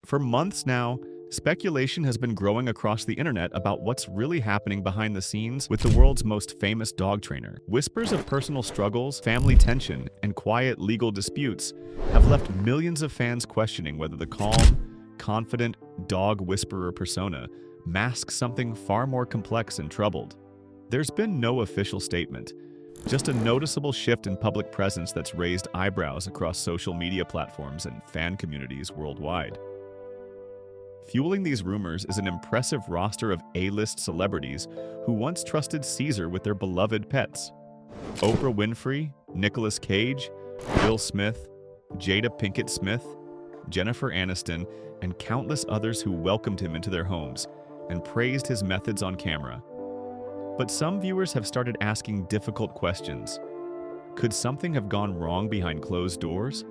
For months now, speculation has been growing across the internet about what's really happening behind the scenes with the world's most famous dog trainer. Whispers of personal struggles, family tension, and quiet legal disputes have left millions of fans questioning whether the calm, confident dog whisperer persona masks something far more complex and troubled. There's been no official statement, just a noticeable shift in public presence that's raised eyebrows across social media platforms and fan communities worldwide. Fueling these rumors is an impressive roster of A-list celebrities who once trusted Cesar with their beloved pets. Oprah Winfrey, Nicolas Cage, Will Smith, Jada Pinkett Smith, Jennifer Aniston, and countless others who welcomed him into their homes and praised his methods on camera. But some viewers have started asking difficult questions. Could something have gone wrong behind closed doors?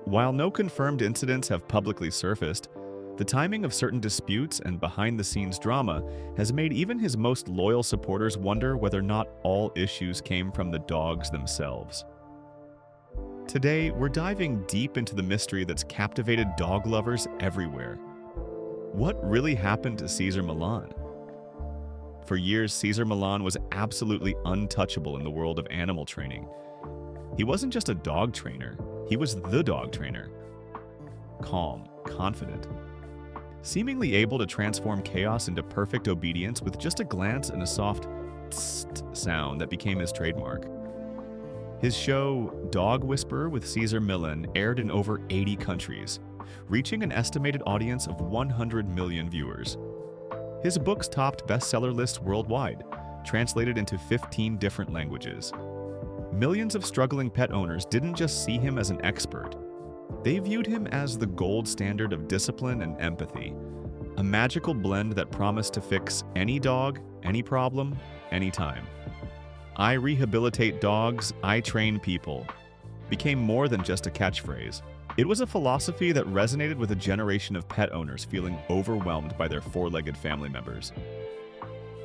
While no confirmed incidents have publicly surfaced, the timing of certain disputes and behind-the-scenes drama has made even his most loyal supporters wonder whether not all issues came from the dogs themselves. Today, we're diving deep into the mystery that's captivated dog lovers everywhere. What really happened to Cesar Millan? For years, Cesar Millan was absolutely untouchable in the world of animal training. He wasn't just a dog trainer, he was the dog trainer. Calm, confident, seemingly able to transform chaos into perfect obedience with just a glance and a soft tst sound that became his trademark. His show, Dog Whisperer with Cesar Millan, aired in over 80 countries, reaching an estimated audience of 100 million viewers. His books topped bestseller lists worldwide, translated into 15 different languages. Millions of struggling pet owners didn't just see him as an expert. They viewed him as the gold standard of discipline and empathy, a magical blend that promised to fix any dog, any problem, anytime. "I rehabilitate dogs, I train people" became more than just a catchphrase. It was a philosophy that resonated with a generation of pet owners feeling overwhelmed by their four-legged family members.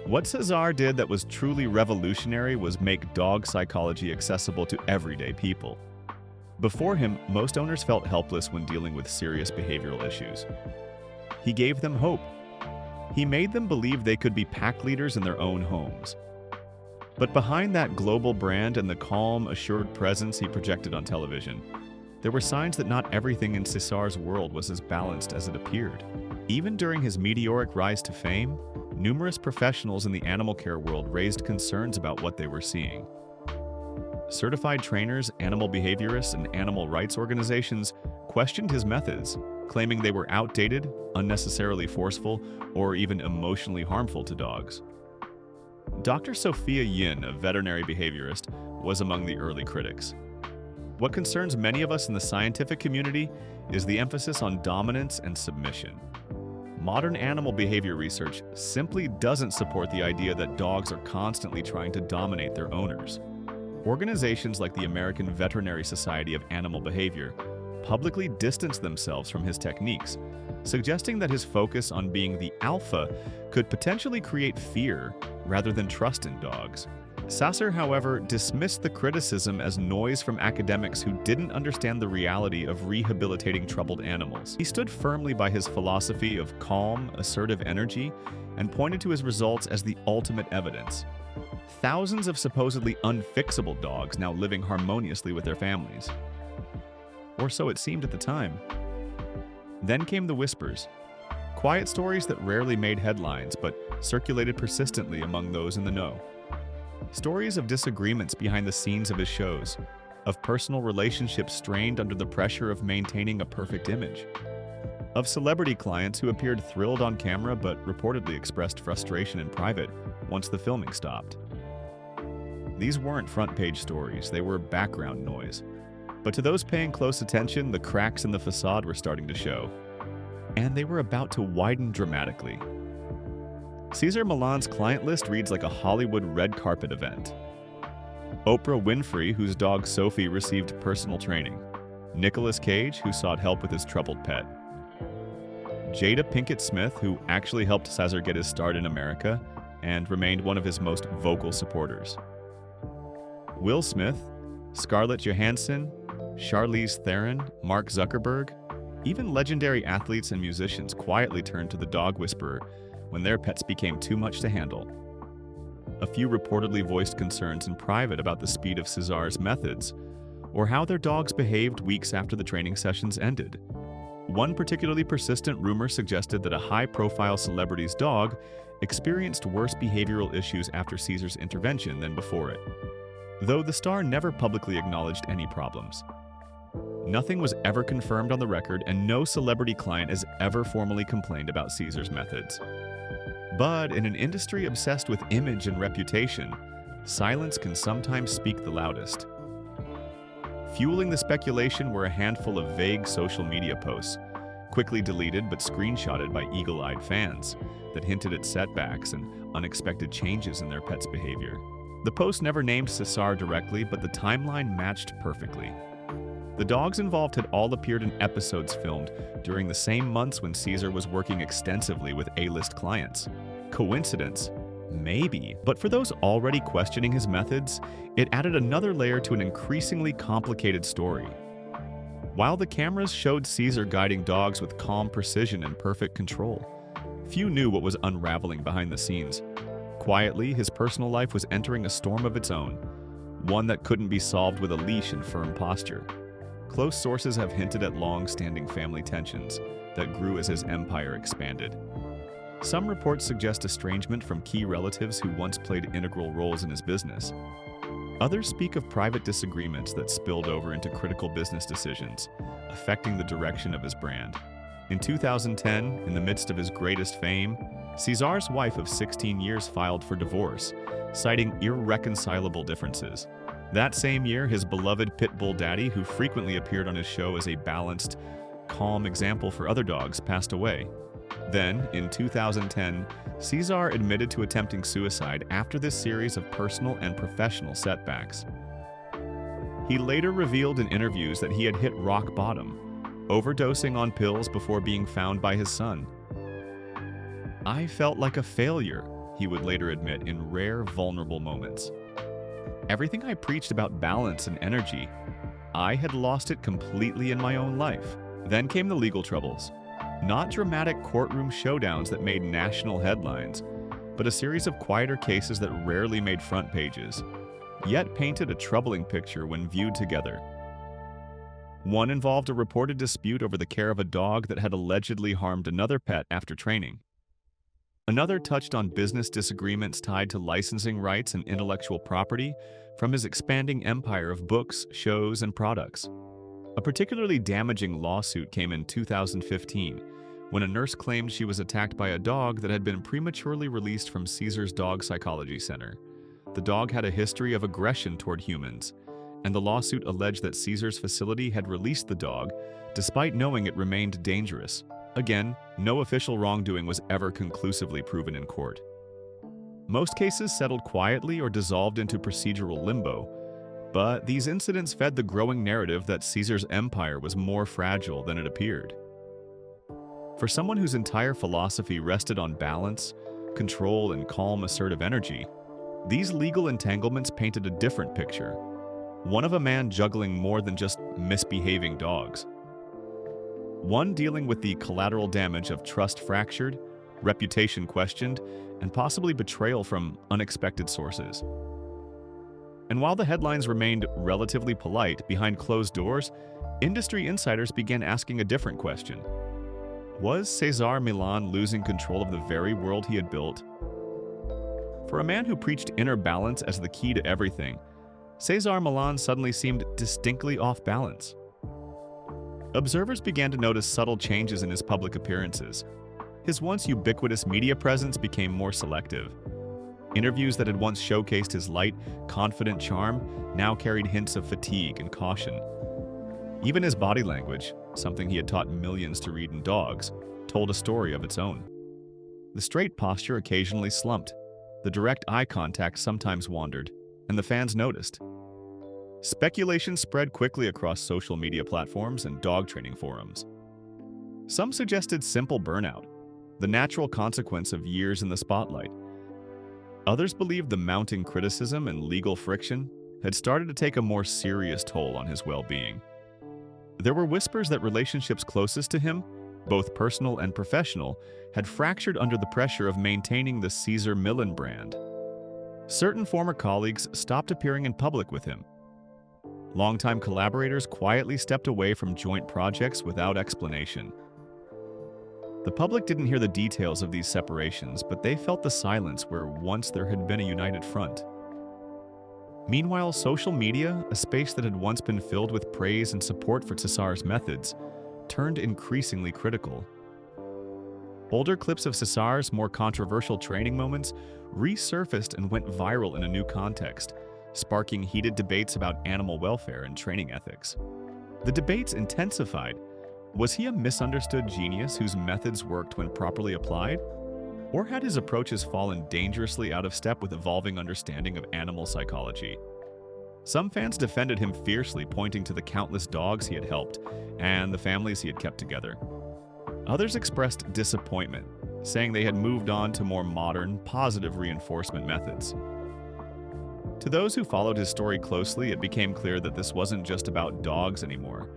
What Cesar did that was truly revolutionary was make dog psychology accessible to everyday people. Before him, most owners felt helpless when dealing with serious behavioral issues. He gave them hope. He made them believe they could be pack leaders in their own homes. But behind that global brand and the calm, assured presence he projected on television, there were signs that not everything in Cesar's world was as balanced as it appeared. Even during his meteoric rise to fame, numerous professionals in the animal care world raised concerns about what they were seeing. Certified trainers, animal behaviorists, and animal rights organizations questioned his methods, claiming they were outdated, unnecessarily forceful, or even emotionally harmful to dogs. Dr. Sophia Yin, a veterinary behaviorist, was among the early critics. What concerns many of us in the scientific community is the emphasis on dominance and submission. Modern animal behavior research simply doesn't support the idea that dogs are constantly trying to dominate their owners. Organizations like the American Veterinary Society of Animal Behavior publicly distanced themselves from his techniques, suggesting that his focus on being the alpha could potentially create fear rather than trust in dogs. Cesar, however, dismissed the criticism as noise from academics who didn't understand the reality of rehabilitating troubled animals. He stood firmly by his philosophy of calm, assertive energy and pointed to his results as the ultimate evidence. Thousands of supposedly unfixable dogs now living harmoniously with their families. Or so it seemed at the time. Then came the whispers. Quiet stories that rarely made headlines but circulated persistently among those in the know. Stories of disagreements behind the scenes of his shows, of personal relationships strained under the pressure of maintaining a perfect image, of celebrity clients who appeared thrilled on camera but reportedly expressed frustration in private once the filming stopped. These weren't front-page stories, they were background noise. But to those paying close attention, the cracks in the facade were starting to show. And they were about to widen dramatically. Cesar Millan's client list reads like a Hollywood red carpet event. Oprah Winfrey, whose dog Sophie received personal training. Nicolas Cage, who sought help with his troubled pet. Jada Pinkett Smith, who actually helped Cesar get his start in America and remained one of his most vocal supporters. Will Smith, Scarlett Johansson, Charlize Theron, Mark Zuckerberg, Even legendary athletes and musicians quietly turned to the dog whisperer when their pets became too much to handle. A few reportedly voiced concerns in private about the speed of Cesar's methods, or how their dogs behaved weeks after the training sessions ended. One particularly persistent rumor suggested that a high-profile celebrity's dog experienced worse behavioral issues after Cesar's intervention than before it, though the star never publicly acknowledged any problems. Nothing was ever confirmed on the record, and no celebrity client has ever formally complained about Cesar's methods. But in an industry obsessed with image and reputation, silence can sometimes speak the loudest. Fueling the speculation were a handful of vague social media posts, quickly deleted but screenshotted by eagle-eyed fans, that hinted at setbacks and unexpected changes in their pet's behavior. The post never named Cesar directly, but the timeline matched perfectly. The dogs involved had all appeared in episodes filmed during the same months when Cesar was working extensively with A-list clients. Coincidence? Maybe. But for those already questioning his methods, it added another layer to an increasingly complicated story. While the cameras showed Cesar guiding dogs with calm precision and perfect control, few knew what was unraveling behind the scenes. Quietly, his personal life was entering a storm of its own, one that couldn't be solved with a leash and firm posture. Close sources have hinted at long-standing family tensions that grew as his empire expanded. Some reports suggest estrangement from key relatives who once played integral roles in his business. Others speak of private disagreements that spilled over into critical business decisions, affecting the direction of his brand. In 2010, in the midst of his greatest fame, Cesar's wife of 16 years filed for divorce, citing irreconcilable differences. That same year, his beloved pit bull daddy, who frequently appeared on his show as a balanced, calm example for other dogs, passed away. Then, in 2010, Cesar admitted to attempting suicide after this series of personal and professional setbacks. He later revealed in interviews that he had hit rock bottom, overdosing on pills before being found by his son. "I felt like a failure," he would later admit in rare, vulnerable moments. "Everything I preached about balance and energy, I had lost it completely in my own life." Then came the legal troubles. Not dramatic courtroom showdowns that made national headlines, but a series of quieter cases that rarely made front pages, yet painted a troubling picture when viewed together. One involved a reported dispute over the care of a dog that had allegedly harmed another pet after training. Another touched on business disagreements tied to licensing rights and intellectual property from his expanding empire of books, shows, and products. A particularly damaging lawsuit came in 2015, when a nurse claimed she was attacked by a dog that had been prematurely released from Cesar's Dog Psychology Center. The dog had a history of aggression toward humans, and the lawsuit alleged that Cesar's facility had released the dog, despite knowing it remained dangerous. Again, no official wrongdoing was ever conclusively proven in court. Most cases settled quietly or dissolved into procedural limbo, but these incidents fed the growing narrative that Cesar's empire was more fragile than it appeared. For someone whose entire philosophy rested on balance, control, and calm, assertive energy, these legal entanglements painted a different picture, one of a man juggling more than just misbehaving dogs. One dealing with the collateral damage of trust fractured, reputation questioned, and possibly betrayal from unexpected sources. And while the headlines remained relatively polite behind closed doors, industry insiders began asking a different question. Was Cesar Millan losing control of the very world he had built? For a man who preached inner balance as the key to everything, Cesar Millan suddenly seemed distinctly off balance. Observers began to notice subtle changes in his public appearances. His once ubiquitous media presence became more selective. Interviews that had once showcased his light, confident charm now carried hints of fatigue and caution. Even his body language, something he had taught millions to read in dogs, told a story of its own. The straight posture occasionally slumped, the direct eye contact sometimes wandered, and the fans noticed. Speculation spread quickly across social media platforms and dog training forums. Some suggested simple burnout, the natural consequence of years in the spotlight. Others believed the mounting criticism and legal friction had started to take a more serious toll on his well-being. There were whispers that relationships closest to him, both personal and professional, had fractured under the pressure of maintaining the Cesar Millan brand. Certain former colleagues stopped appearing in public with him. Longtime collaborators quietly stepped away from joint projects without explanation. The public didn't hear the details of these separations, but they felt the silence where once there had been a united front. Meanwhile, social media, a space that had once been filled with praise and support for Cesar's methods, turned increasingly critical. Older clips of Cesar's more controversial training moments resurfaced and went viral in a new context, sparking heated debates about animal welfare and training ethics. The debates intensified. Was he a misunderstood genius whose methods worked when properly applied? Or had his approaches fallen dangerously out of step with evolving understanding of animal psychology? Some fans defended him fiercely, pointing to the countless dogs he had helped and the families he had kept together. Others expressed disappointment, saying they had moved on to more modern, positive reinforcement methods. To those who followed his story closely, it became clear that this wasn't just about dogs anymore.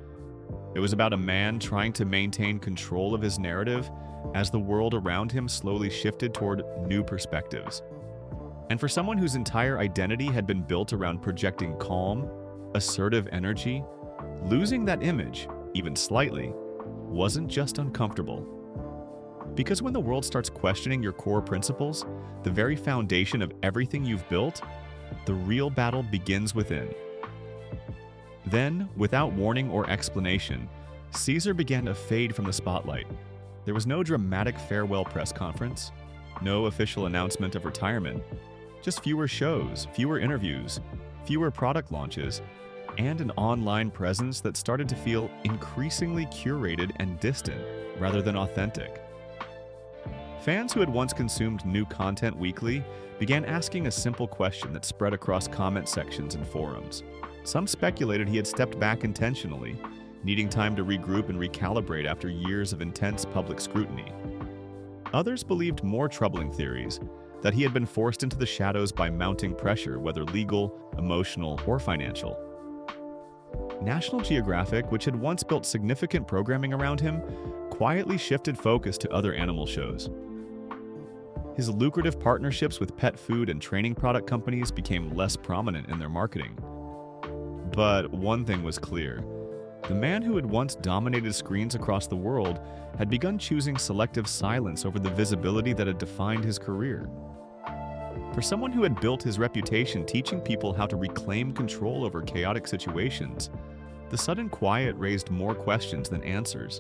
It was about a man trying to maintain control of his narrative as the world around him slowly shifted toward new perspectives. And for someone whose entire identity had been built around projecting calm, assertive energy, losing that image, even slightly, wasn't just uncomfortable. Because when the world starts questioning your core principles, the very foundation of everything you've built, the real battle begins within. Then, without warning or explanation, Cesar began to fade from the spotlight. There was no dramatic farewell press conference, no official announcement of retirement, just fewer shows, fewer interviews, fewer product launches, and an online presence that started to feel increasingly curated and distant rather than authentic. Fans who had once consumed new content weekly began asking a simple question that spread across comment sections and forums. Some speculated he had stepped back intentionally, needing time to regroup and recalibrate after years of intense public scrutiny. Others believed more troubling theories, that he had been forced into the shadows by mounting pressure, whether legal, emotional, or financial. National Geographic, which had once built significant programming around him, quietly shifted focus to other animal shows. His lucrative partnerships with pet food and training product companies became less prominent in their marketing. But one thing was clear. The man who had once dominated screens across the world had begun choosing selective silence over the visibility that had defined his career. For someone who had built his reputation teaching people how to reclaim control over chaotic situations, the sudden quiet raised more questions than answers.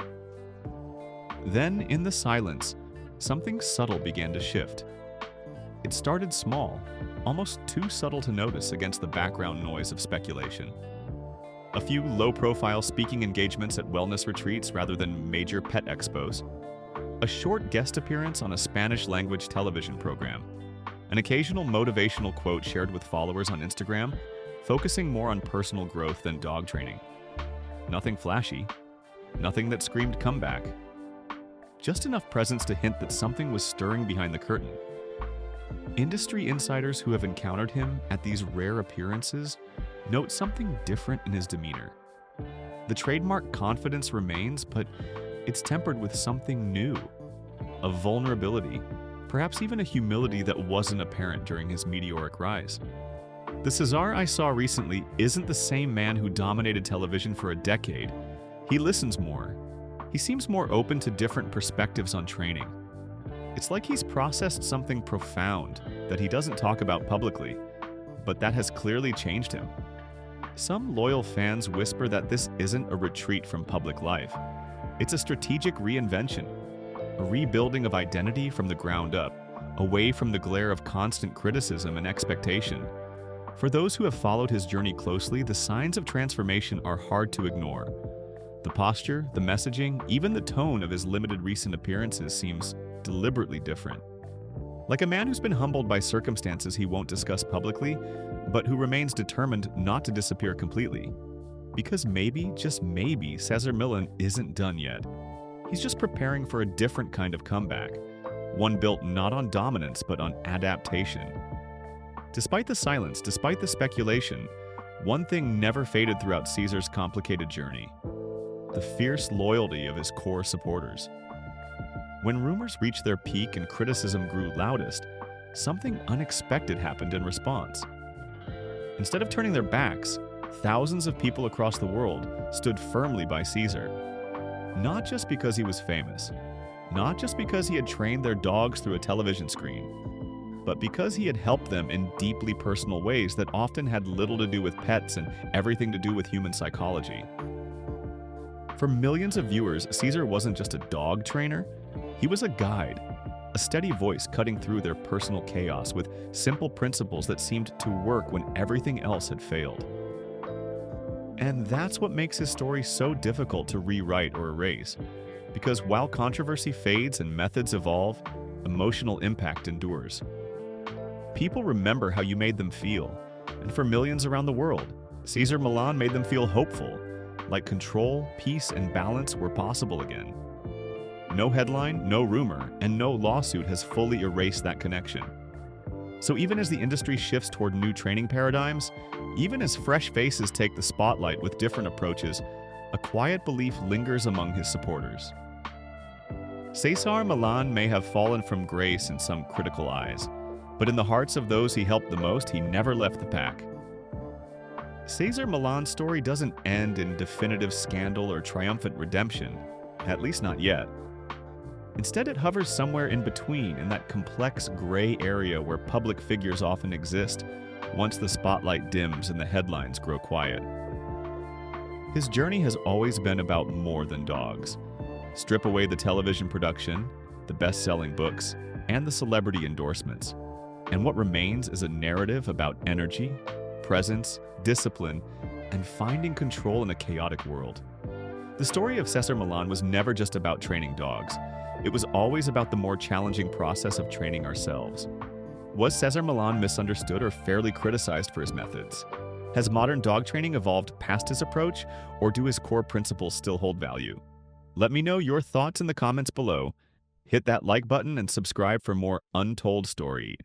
Then, in the silence, something subtle began to shift. It started small, almost too subtle to notice against the background noise of speculation. A few low-profile speaking engagements at wellness retreats rather than major pet expos. A short guest appearance on a Spanish-language television program. An occasional motivational quote shared with followers on Instagram, focusing more on personal growth than dog training. Nothing flashy. Nothing that screamed comeback. Just enough presence to hint that something was stirring behind the curtain. Industry insiders who have encountered him at these rare appearances note something different in his demeanor. The trademark confidence remains, but it's tempered with something new. A vulnerability, perhaps even a humility that wasn't apparent during his meteoric rise. The Cesar I saw recently isn't the same man who dominated television for a decade. He listens more. He seems more open to different perspectives on training. It's like he's processed something profound that he doesn't talk about publicly, but that has clearly changed him. Some loyal fans whisper that this isn't a retreat from public life. It's a strategic reinvention, a rebuilding of identity from the ground up, away from the glare of constant criticism and expectation. For those who have followed his journey closely, the signs of transformation are hard to ignore. The posture, the messaging, even the tone of his limited recent appearances seems deliberately different. Like a man who's been humbled by circumstances he won't discuss publicly, but who remains determined not to disappear completely. Because maybe, just maybe, Cesar Millan isn't done yet. He's just preparing for a different kind of comeback, one built not on dominance but on adaptation. Despite the silence, despite the speculation, one thing never faded throughout Cesar's complicated journey. the fierce loyalty of his core supporters. When rumors reached their peak and criticism grew loudest, something unexpected happened in response. Instead of turning their backs, thousands of people across the world stood firmly by Cesar. Not just because he was famous, not just because he had trained their dogs through a television screen, but because he had helped them in deeply personal ways that often had little to do with pets and everything to do with human psychology. For millions of viewers, Cesar wasn't just a dog trainer, he was a guide, a steady voice cutting through their personal chaos with simple principles that seemed to work when everything else had failed. And that's what makes his story so difficult to rewrite or erase, because while controversy fades and methods evolve, emotional impact endures. People remember how you made them feel, and for millions around the world, Cesar Millan made them feel hopeful, like control, peace, and balance were possible again. No headline, no rumor, and no lawsuit has fully erased that connection. So even as the industry shifts toward new training paradigms, even as fresh faces take the spotlight with different approaches, a quiet belief lingers among his supporters. Cesar Millan may have fallen from grace in some critical eyes, but in the hearts of those he helped the most, he never left the pack. Cesar Millan's story doesn't end in definitive scandal or triumphant redemption, at least not yet. Instead, it hovers somewhere in between, in that complex gray area where public figures often exist once the spotlight dims and the headlines grow quiet. His journey has always been about more than dogs. Strip away the television production, the best-selling books, and the celebrity endorsements, and what remains is a narrative about energy, presence, discipline, and finding control in a chaotic world. The story of Cesar Millan was never just about training dogs. It was always about the more challenging process of training ourselves. Was Cesar Millan misunderstood or fairly criticized for his methods? Has modern dog training evolved past his approach, or do his core principles still hold value? Let me know your thoughts in the comments below. Hit that like button and subscribe for more Untold story.